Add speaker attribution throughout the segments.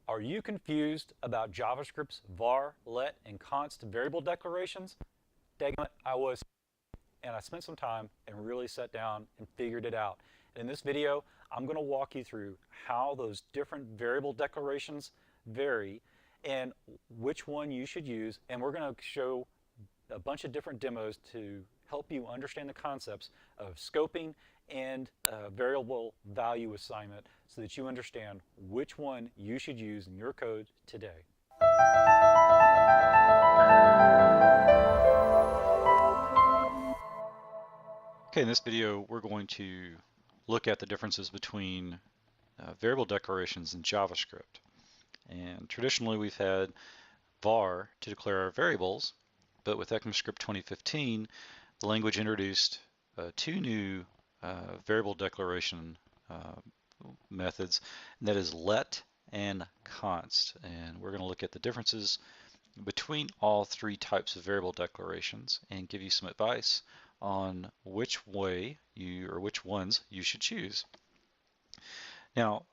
Speaker 1: Are you confused about JavaScript's var, let, and const variable declarations? Dang it, I was. And I spent some time and really sat down and figured it out. And in this video, I'm going to walk you through how those different variable declarations vary and which one you should use. And we're going to show a bunch of different demos to help you understand the concepts of scoping and variable value assignment so that you understand which one you should use in your code today.
Speaker 2: Okay, in this video, we're going to look at the differences between variable declarations in JavaScript. And traditionally, we've had var to declare our variables, but with ECMAScript 2015, the language introduced two new variable declaration methods, and that is let and const. And we're going to look at the differences between all three types of variable declarations and give you some advice on which way which ones you should choose. Now,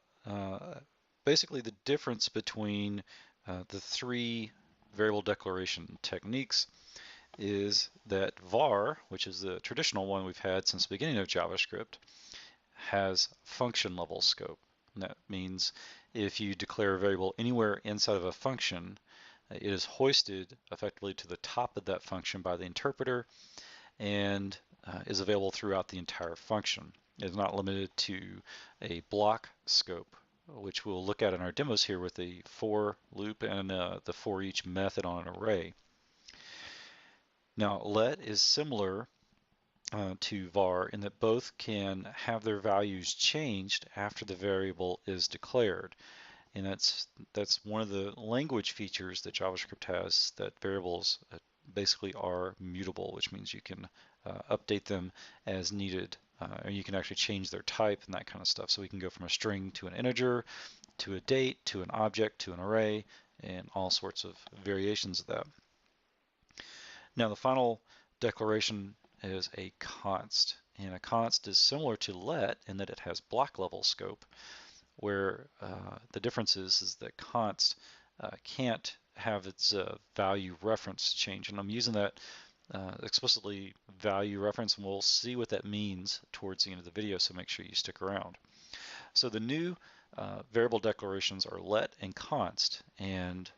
Speaker 2: basically the difference between the three variable declaration techniques is that var, which is the traditional one we've had since the beginning of JavaScript, has function level scope. And that means if you declare a variable anywhere inside of a function, it is hoisted effectively to the top of that function by the interpreter and is available throughout the entire function. It is not limited to a block scope, which we'll look at in our demos here with the for loop and the for each method on an array. Now, let is similar to var in that both can have their values changed after the variable is declared. And that's one of the language features that JavaScript has, that variables basically are mutable, which means you can update them as needed, or you can actually change their type and that kind of stuff. So we can go from a string to an integer, to a date, to an object, to an array, and all sorts of variations of that. Now the final declaration is a const, and a const is similar to let in that it has block level scope, where the difference is that const can't have its value reference change. And I'm using that explicitly value reference, and we'll see what that means towards the end of the video, so make sure you stick around. So the new variable declarations are let and const, and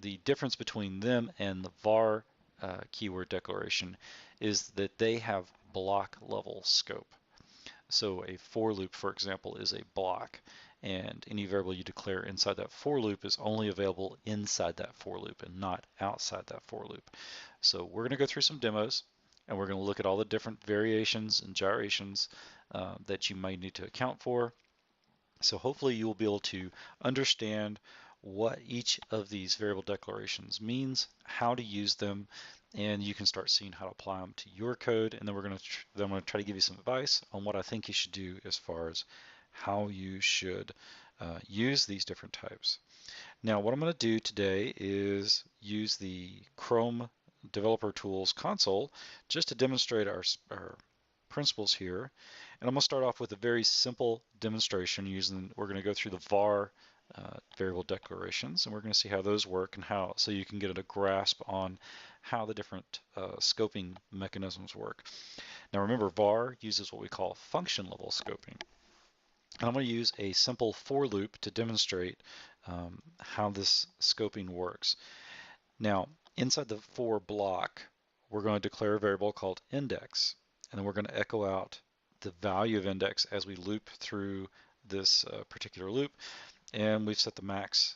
Speaker 2: the difference between them and the var keyword declaration is that they have block level scope. So a for loop, for example, is a block, and any variable you declare inside that for loop is only available inside that for loop and not outside that for loop. So we're going to go through some demos, and we're going to look at all the different variations and gyrations that you might need to account for. So hopefully you will be able to understand what each of these variable declarations means, how to use them, and you can start seeing how to apply them to your code. And then I'm going to try to give you some advice on what I think you should do as far as how you should use these different types. Now, what I'm going to do today is use the Chrome Developer Tools console just to demonstrate our principles here. And I'm going to start off with a very simple demonstration we're going to go through the var variable declarations, and we're going to see how those work and so you can get a grasp on how the different scoping mechanisms work. Now remember, var uses what we call function level scoping. And I'm going to use a simple for loop to demonstrate how this scoping works. Now, inside the for block, we're going to declare a variable called index, and then we're going to echo out the value of index as we loop through this particular loop. And we've set the max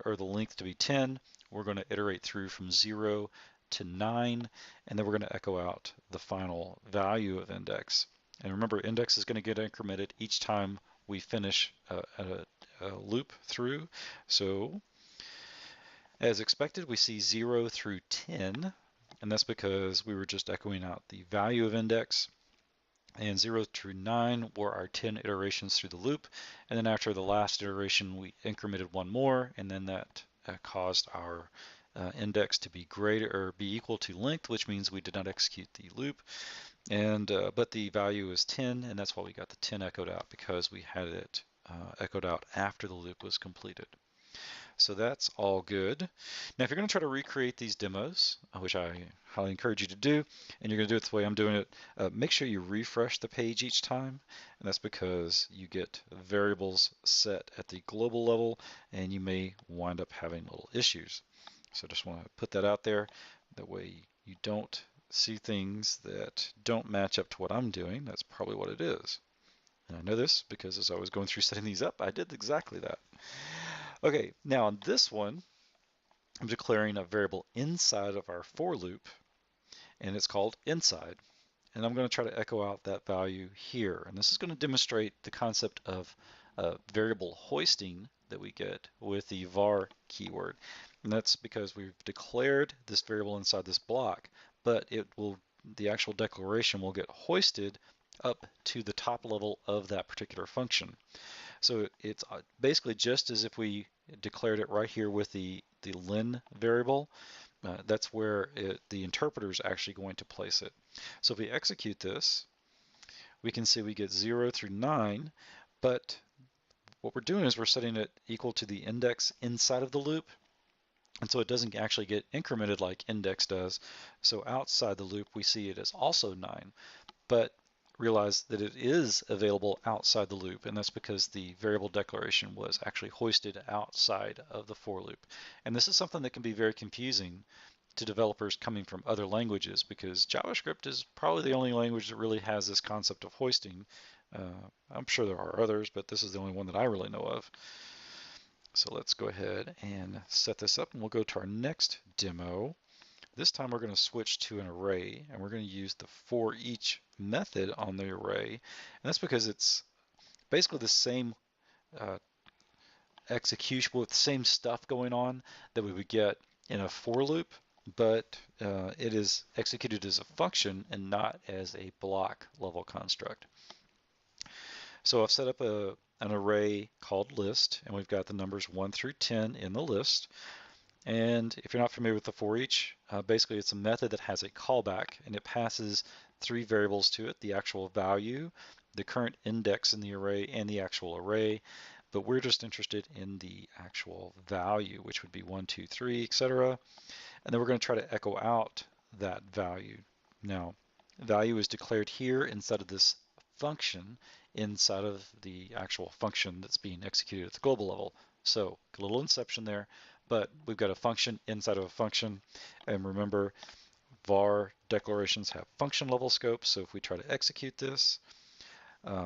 Speaker 2: or the length to be 10. We're going to iterate through from 0 to 9, and then we're going to echo out the final value of index. And remember, index is going to get incremented each time we finish a loop through. So as expected, we see 0 through 10, and that's because we were just echoing out the value of index. And 0 through 9 were our 10 iterations through the loop. And then after the last iteration, we incremented one more, and then that caused our index to be greater or be equal to length, which means we did not execute the loop. And but the value is 10, and that's why we got the 10 echoed out, because we had it echoed out after the loop was completed. So that's all good. Now, if you're going to try to recreate these demos, which I highly encourage you to do, and you're going to do it the way I'm doing it, make sure you refresh the page each time. And that's because you get variables set at the global level, and you may wind up having little issues. So just want to put that out there. That way you don't see things that don't match up to what I'm doing. That's probably what it is. And I know this because as I was going through setting these up, I did exactly that. Okay, now on this one, I'm declaring a variable inside of our for loop, and it's called inside. And I'm going to try to echo out that value here. And this is going to demonstrate the concept of variable hoisting that we get with the var keyword. And that's because we've declared this variable inside this block, but the actual declaration will get hoisted up to the top level of that particular function. So it's basically just as if we declared it right here with the len variable. That's where the interpreter is actually going to place it. So if we execute this, we can see we get 0 through 9, but what we're doing is we're setting it equal to the index inside of the loop, and so it doesn't actually get incremented like index does. So outside the loop, we see it as also 9, but realize that it is available outside the loop, and that's because the variable declaration was actually hoisted outside of the for loop. And this is something that can be very confusing to developers coming from other languages, because JavaScript is probably the only language that really has this concept of hoisting. I'm sure there are others, but this is the only one that I really know of. So let's go ahead and set this up, and we'll go to our next demo. This time we're going to switch to an array, and we're going to use the for each method on the array. And that's because it's basically the same execution with the same stuff going on that we would get in a for loop, but it is executed as a function and not as a block level construct. So I've set up an array called list, and we've got the numbers 1 through 10 in the list. And if you're not familiar with the for each, basically it's a method that has a callback, and it passes 3 variables to it: the actual value, the current index in the array, and the actual array. But we're just interested in the actual value, which would be 1, 2, 3, etc. And then we're going to try to echo out that value. Now, value is declared here instead of this function, inside of the actual function that's being executed at the global level. So a little inception there, but we've got a function inside of a function. And remember, var declarations have function level scope. So if we try to execute this,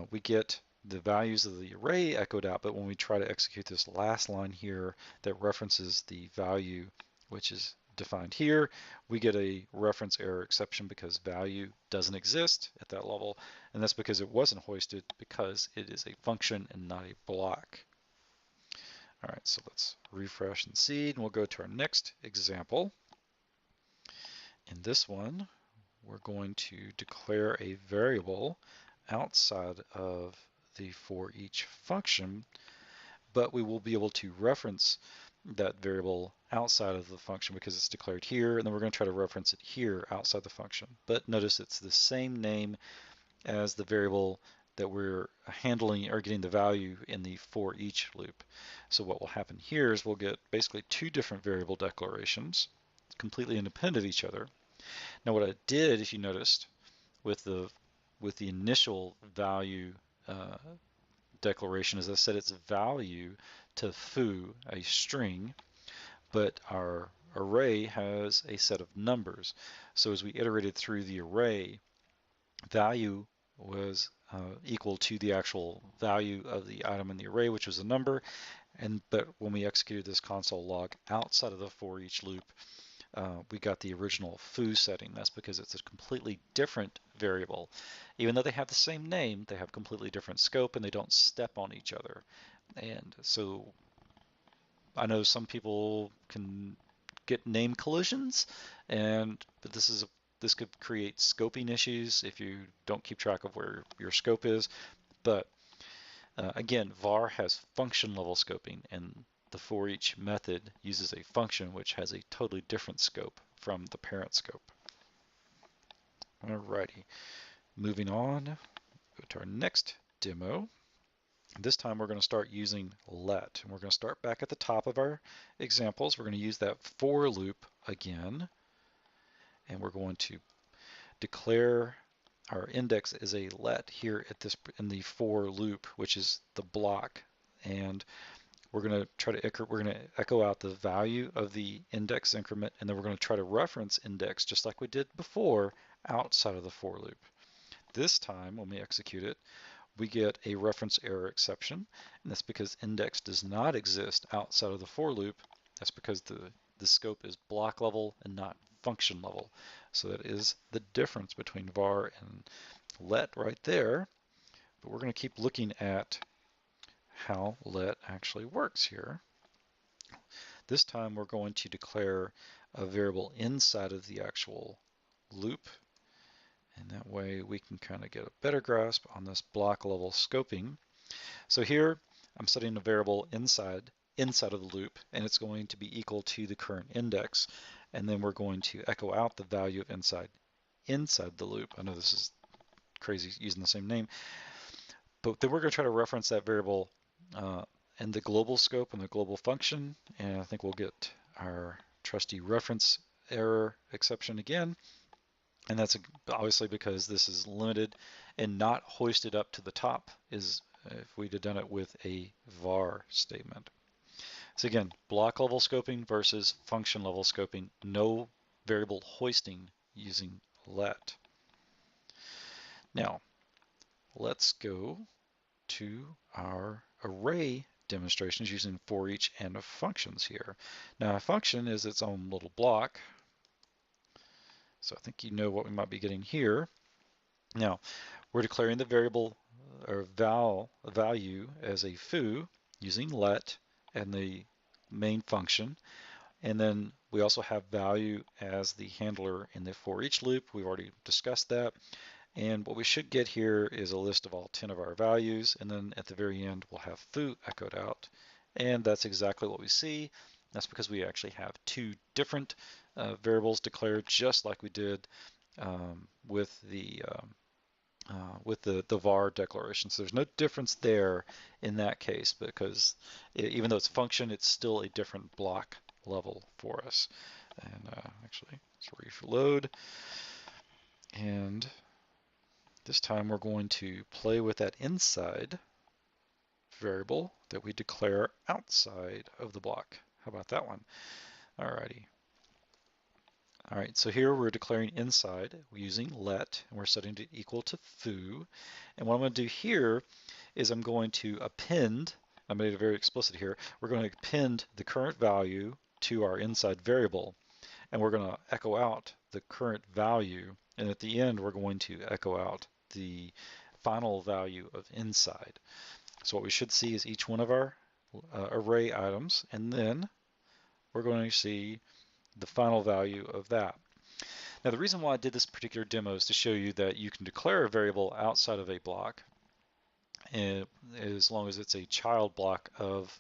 Speaker 2: we get the values of the array echoed out. But when we try to execute this last line here that references the value, which is defined here, we get a reference error exception because value doesn't exist at that level. And that's because it wasn't hoisted, because it is a function and not a block. All right, so let's refresh and seed, and we'll go to our next example. In this one, we're going to declare a variable outside of the for each function, but we will be able to reference that variable outside of the function because it's declared here, and then we're going to try to reference it here outside the function. But notice it's the same name as the variable that we're handling or getting the value in the for each loop. So what will happen here is we'll get basically 2 different variable declarations completely independent of each other. Now what I did, if you noticed, with the initial value declaration is I set its value to foo, a string, but our array has a set of numbers. So as we iterated through the array, value was equal to the actual value of the item in the array, which was a number. But when we executed this console log outside of the for each loop, we got the original foo setting. That's because it's a completely different variable. Even though they have the same name, they have completely different scope and they don't step on each other. And so I know some people can get name collisions, but this could create scoping issues if you don't keep track of where your scope is. But again, var has function level scoping, and the for each method uses a function which has a totally different scope from the parent scope. Alrighty, moving on, go to our next demo. This time we're going to start using let, and we're going to start back at the top of our examples. We're going to use that for loop again, and we're going to declare our index as a let here at this in the for loop, which is the block, and we're going to echo out the value of the index increment, and then we're going to try to reference index just like we did before outside of the for loop. This time when we execute it, we get a reference error exception, and that's because index does not exist outside of the for loop. That's because the scope is block level and not function level. So that is the difference between var and let right there. But we're going to keep looking at how let actually works here. This time we're going to declare a variable inside of the actual loop, and that way we can kind of get a better grasp on this block level scoping. So here I'm setting a variable inside of the loop, and it's going to be equal to the current index, and then we're going to echo out the value of inside the loop. I know this is crazy using the same name, but then we're going to try to reference that variable in the global scope and the global function, and I think we'll get our trusty reference error exception again. And that's obviously because this is limited and not hoisted up to the top, is if we'd have done it with a var statement. So again, block level scoping versus function level scoping, no variable hoisting using let. Now, let's go to our array demonstrations using for each and of functions here. Now, a function is its own little block, so I think you know what we might be getting here. Now, we're declaring the variable or value as a foo using let and the main function, and then we also have value as the handler in the for each loop. We've already discussed that, and what we should get here is a list of all 10 of our values, and then at the very end we'll have foo echoed out, and that's exactly what we see. That's because we actually have two different variables declared, just like we did with the var declaration. So there's no difference there in that case, because even though it's function, it's still a different block level for us. And actually, let's reload. And this time we're going to play with that inside variable that we declare outside of the block. How about that one? Alrighty. All right, so here we're declaring inside using let, and we're setting it equal to foo. And what I'm going to do here is I'm going to append, I made it very explicit here, we're going to append the current value to our inside variable, and we're going to echo out the current value, and at the end we're going to echo out the final value of inside. So what we should see is each one of our array items, and then we're going to see the final value of that. Now, the reason why I did this particular demo is to show you that you can declare a variable outside of a block, and as long as it's a child block of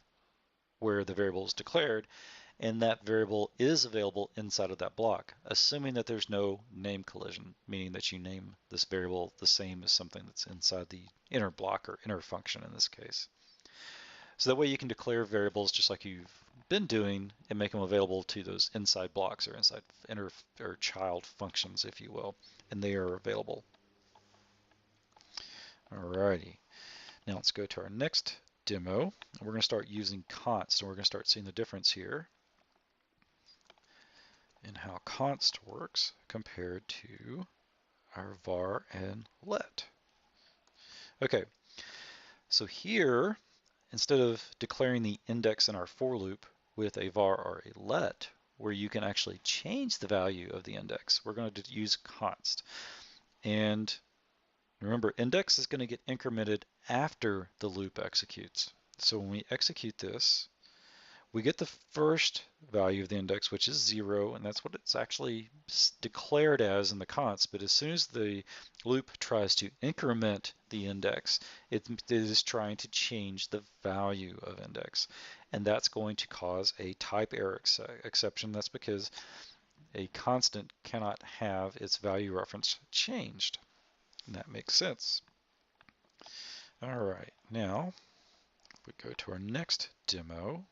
Speaker 2: where the variable is declared, and that variable is available inside of that block, assuming that there's no name collision, meaning that you name this variable the same as something that's inside the inner block or inner function in this case. So that way you can declare variables just like you've been doing and make them available to those inside blocks or inside inner or child functions, if you will, and they are available. Alrighty, now let's go to our next demo. We're going to start using const, and we're going to start seeing the difference here in how const works compared to our var and let. Okay, so here, instead of declaring the index in our for loop with a var or a let, where you can actually change the value of the index, we're going to use const. And remember, index is going to get incremented after the loop executes. So when we execute this, we get the first value of the index, which is 0, and that's what it's actually declared as in the const. But as soon as the loop tries to increment the index, it is trying to change the value of index. And that's going to cause a type error exception. That's because a constant cannot have its value reference changed. And that makes sense. All right, now we go to our next demo,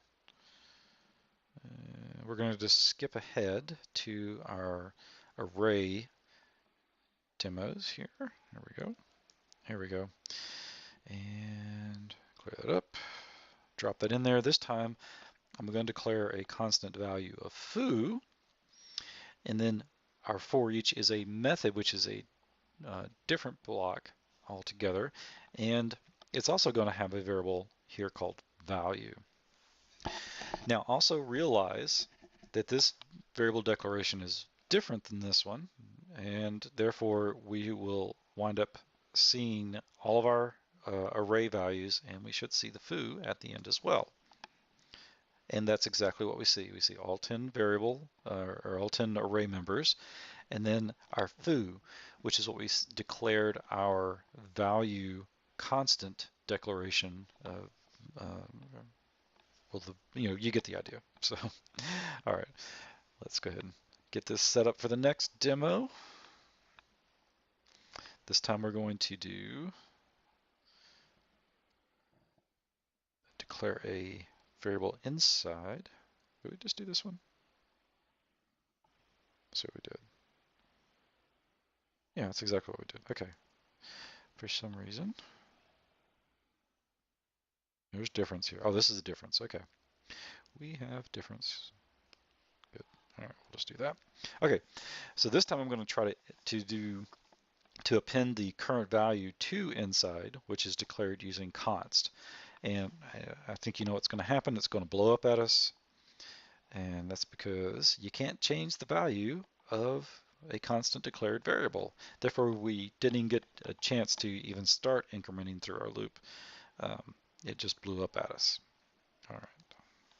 Speaker 2: we're going to just skip ahead to our array demos here. There we go. Here we go. And clear that up. Drop that in there. This time I'm going to declare a constant value of foo, and then our for each is a method, which is a different block altogether, and it's also going to have a variable here called value. Now also realize that this variable declaration is different than this one, and therefore we will wind up seeing all of our array values, and we should see the foo at the end as well. And that's exactly what we see. We see all 10 variable or all 10 array members, and then our foo, which is what we declared our value constant declaration. Well, you get the idea. So, all right, let's go ahead and get this set up for the next demo. This time we're going to declare a variable inside. Did we just do this one? So we did. Yeah, that's exactly what we did. Okay. For some reason, there's difference here. Oh, this is a difference. Okay. We have difference. Good. All right, we'll just do that. Okay. So this time I'm going to try to append the current value to inside, which is declared using const. And I think you know what's going to happen. It's going to blow up at us. And that's because you can't change the value of a constant declared variable. Therefore, we didn't even get a chance to even start incrementing through our loop. It just blew up at us. All right,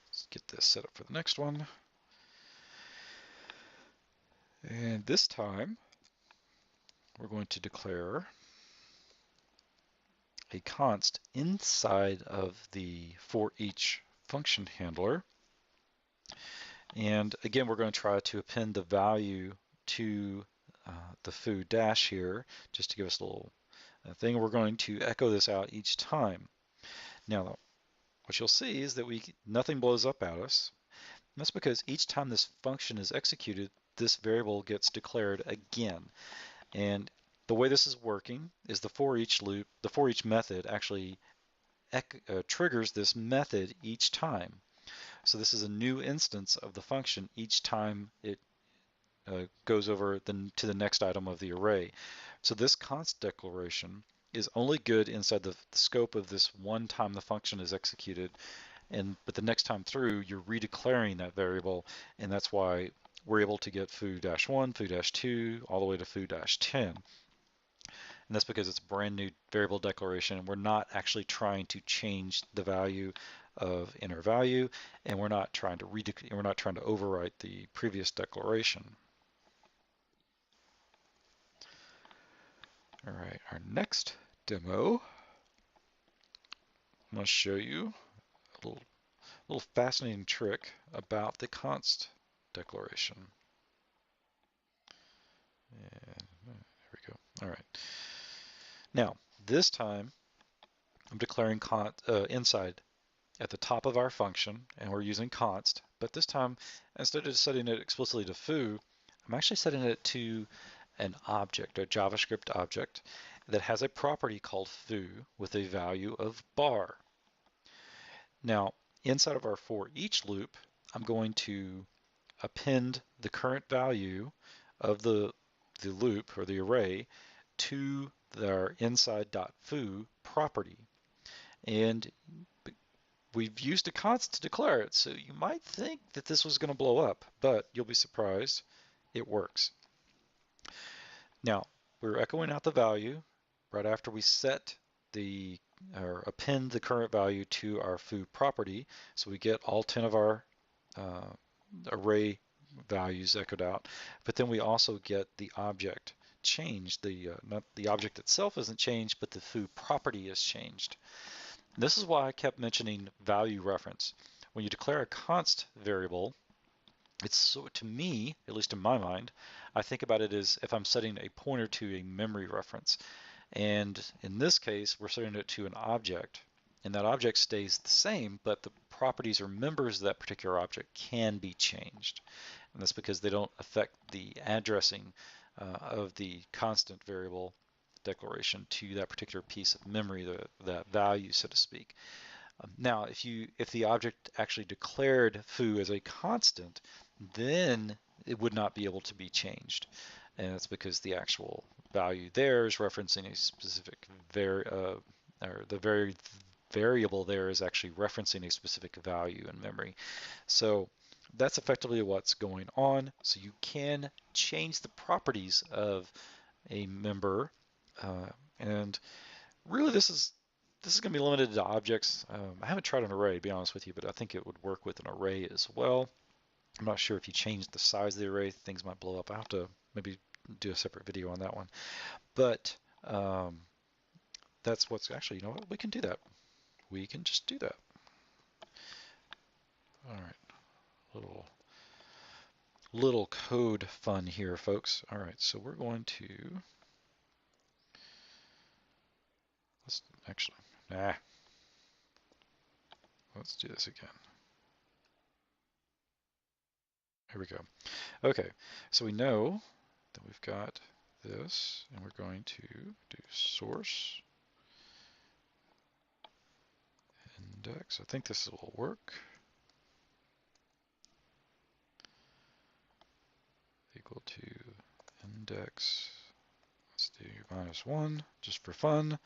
Speaker 2: let's get this set up for the next one. And this time, we're going to declare a const inside of the for each function handler. And again, we're going to try to append the value to the foo dash here, just to give us a little thing. We're going to echo this out each time. Now, what you'll see is that nothing blows up at us. And that's because each time this function is executed, this variable gets declared again. And the way this is working is the for each loop, the for each method actually triggers this method each time. So this is a new instance of the function each time it goes over to the next item of the array. So this const declaration is only good inside the scope of this one time the function is executed, but the next time through you're redeclaring that variable, and that's why we're able to get foo-1, foo-2, all the way to foo-10. And that's because it's a brand new variable declaration, and we're not actually trying to change the value of inner value, and we're not trying to overwrite the previous declaration. All right, our next demo, I'm going to show you a little fascinating trick about the const declaration. And there we go. All right. Now, this time, I'm declaring inside at the top of our function, and we're using const, but this time, instead of setting it explicitly to foo, I'm actually setting it to an object, a JavaScript object, that has a property called foo with a value of bar. Now, inside of our for each loop, I'm going to append the current value of the loop or the array to our inside.foo property. And we've used a const to declare it, so you might think that this was going to blow up, but you'll be surprised, it works. Now, we're echoing out the value right after we set or append the current value to our foo property, so we get all 10 of our array values echoed out, but then we also get the object changed. Not the object itself isn't changed, but the foo property is changed. And this is why I kept mentioning value reference. When you declare a const variable, to me, at least in my mind, I think about it as if I'm setting a pointer to a memory reference. And in this case, we're setting it to an object. and that object stays the same, but the properties or members of that particular object can be changed. And that's because they don't affect the addressing of the constant variable declaration to that particular piece of memory, that value, so to speak. Now, if the object actually declared foo as a constant, then it would not be able to be changed. And that's because the actual value there is referencing a specific variable there is actually referencing a specific value in memory. So that's effectively what's going on. So you can change the properties of a member, and really this is going to be limited to objects. I haven't tried an array, to be honest with you, but I think it would work with an array as well. I'm not sure if you change the size of the array, things might blow up. I'll have to maybe do a separate video on that one. But that's what's actually, you know what, we can do that. We can just do that. All right, little code fun here, folks. All right, so we're going to, let's actually, let's do this again. Here we go. Okay, so we know that we've got this, and we're going to do source index. I think this will work. Equal to index. Let's do -1 just for fun,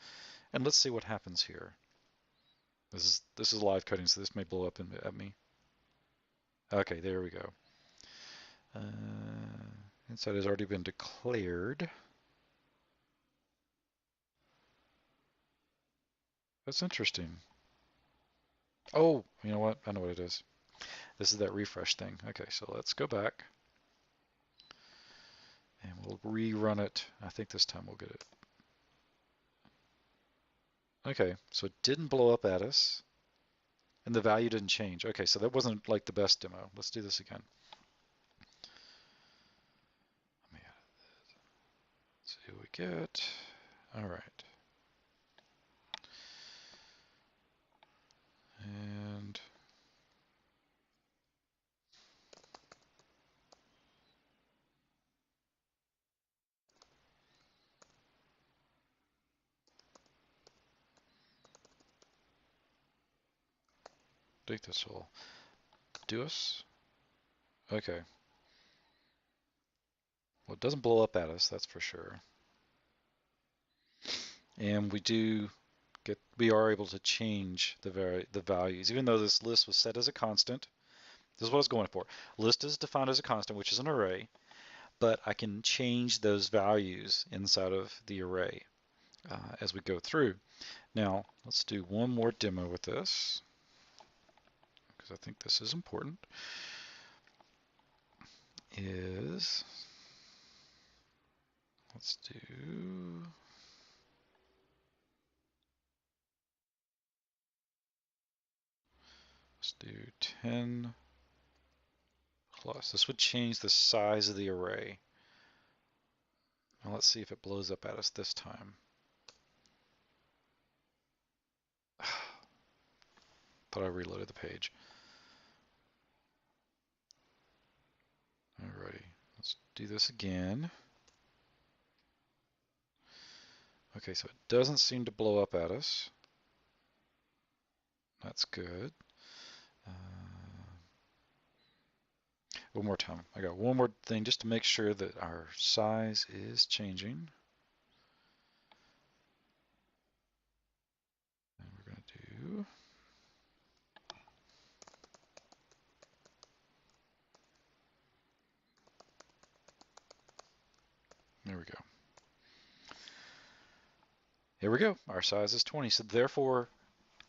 Speaker 2: and let's see what happens here. This is live coding, so this may blow up at me. Okay, there we go. Inside has already been declared. That's interesting. Oh, you know what? I know what it is. This is that refresh thing. Okay, so let's go back. And we'll rerun it. I think this time we'll get it. Okay, so it didn't blow up at us. And the value didn't change. Okay, so that wasn't like the best demo. Let's do this again. Let's see what we get. All right. And I think this will do us. Okay. Well, it doesn't blow up at us, that's for sure. And we are able to change the values, even though this list was set as a constant. This is what I was going for. List is defined as a constant, which is an array, but I can change those values inside of the array as we go through. Now, let's do one more demo with this, because I think this is important. Let's do 10 plus. This would change the size of the array. Now let's see if it blows up at us this time. Thought I reloaded the page. Alrighty, let's do this again. Okay, so it doesn't seem to blow up at us. That's good. One more time. I got one more thing just to make sure that our size is changing. And we're going to do there we go. Here we go. Our size is 20. So therefore,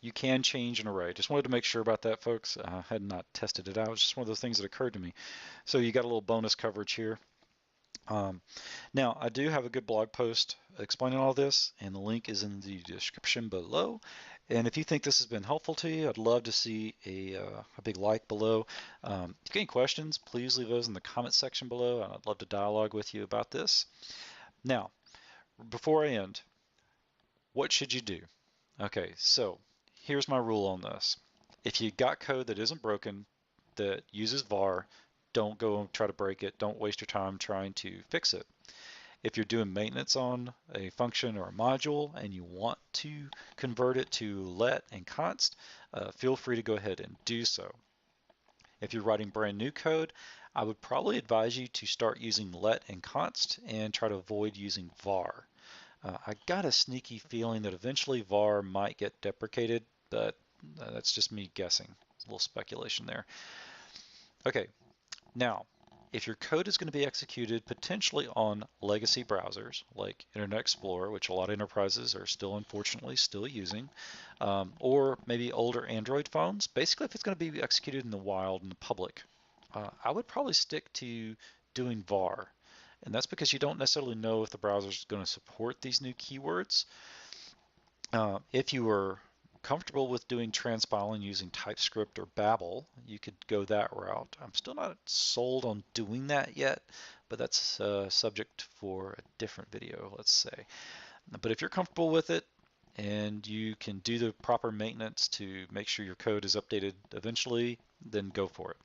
Speaker 2: you can change an array. Just wanted to make sure about that, folks. I had not tested it out. It was just one of those things that occurred to me. So you got a little bonus coverage here. Now, I do have a good blog post explaining all this, and the link is in the description below. And if you think this has been helpful to you, I'd love to see a big like below. If you have any questions, please leave those in the comment section below. I'd love to dialogue with you about this. Now, before I end, what should you do? Okay, so here's my rule on this. If you got code that isn't broken, that uses var, don't go and try to break it. Don't waste your time trying to fix it. If you're doing maintenance on a function or a module and you want to convert it to let and const, feel free to go ahead and do so. If you're writing brand new code, I would probably advise you to start using let and const and try to avoid using var. I got a sneaky feeling that eventually var might get deprecated, but that's just me guessing. A little speculation there. Okay, now, if your code is going to be executed potentially on legacy browsers like Internet Explorer, which a lot of enterprises are still unfortunately still using, or maybe older Android phones, basically if it's going to be executed in the wild in the public, I would probably stick to doing var. And that's because you don't necessarily know if the browser is going to support these new keywords. If you were comfortable with doing transpiling using TypeScript or Babel, you could go that route. I'm still not sold on doing that yet, but that's a subject for a different video, let's say. But if you're comfortable with it and you can do the proper maintenance to make sure your code is updated eventually, then go for it.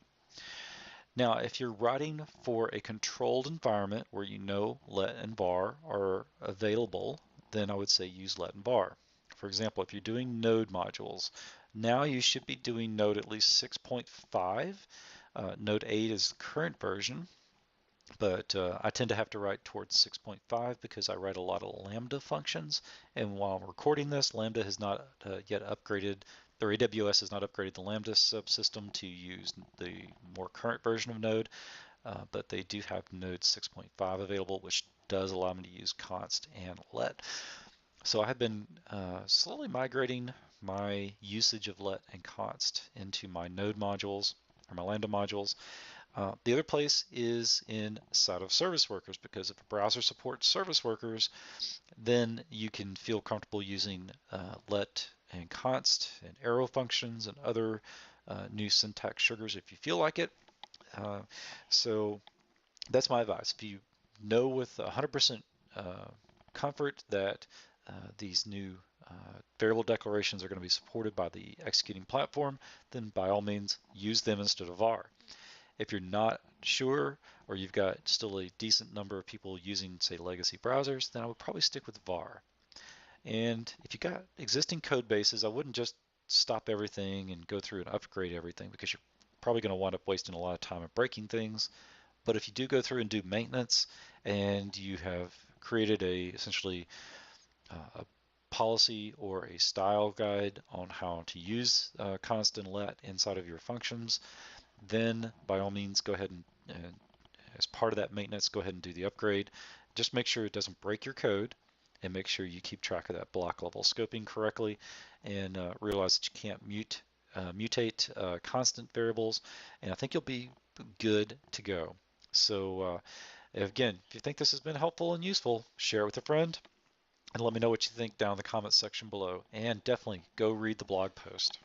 Speaker 2: Now, if you're writing for a controlled environment where you know let and var are available, then I would say use let and var. For example, if you're doing node modules, now you should be doing node at least 6.5. Node 8 is the current version, but I tend to have to write towards 6.5 because I write a lot of Lambda functions, and while I'm recording this, Lambda has not yet upgraded, or AWS has not upgraded the Lambda subsystem to use the more current version of Node, but they do have Node 6.5 available, which does allow me to use const and let. So I have been slowly migrating my usage of let and const into my node modules, or my Lambda modules. The other place is inside of service workers, because if a browser supports service workers, then you can feel comfortable using let and const and arrow functions and other new syntax sugars if you feel like it. So that's my advice. If you know with 100% comfort that these new variable declarations are going to be supported by the executing platform, then by all means use them instead of var. If you're not sure, or you've got still a decent number of people using, say, legacy browsers, then I would probably stick with var. And if you got existing code bases, I wouldn't just stop everything and go through and upgrade everything, because you're probably going to wind up wasting a lot of time and breaking things. But if you do go through and do maintenance, and you have created essentially a policy or a style guide on how to use const and let inside of your functions, then by all means go ahead and as part of that maintenance, go ahead and do the upgrade. Just make sure it doesn't break your code, and make sure you keep track of that block level scoping correctly, and realize that you can't mutate constant variables, and I think you'll be good to go. So again, if you think this has been helpful and useful, share it with a friend, and let me know what you think down in the comments section below, and definitely go read the blog post.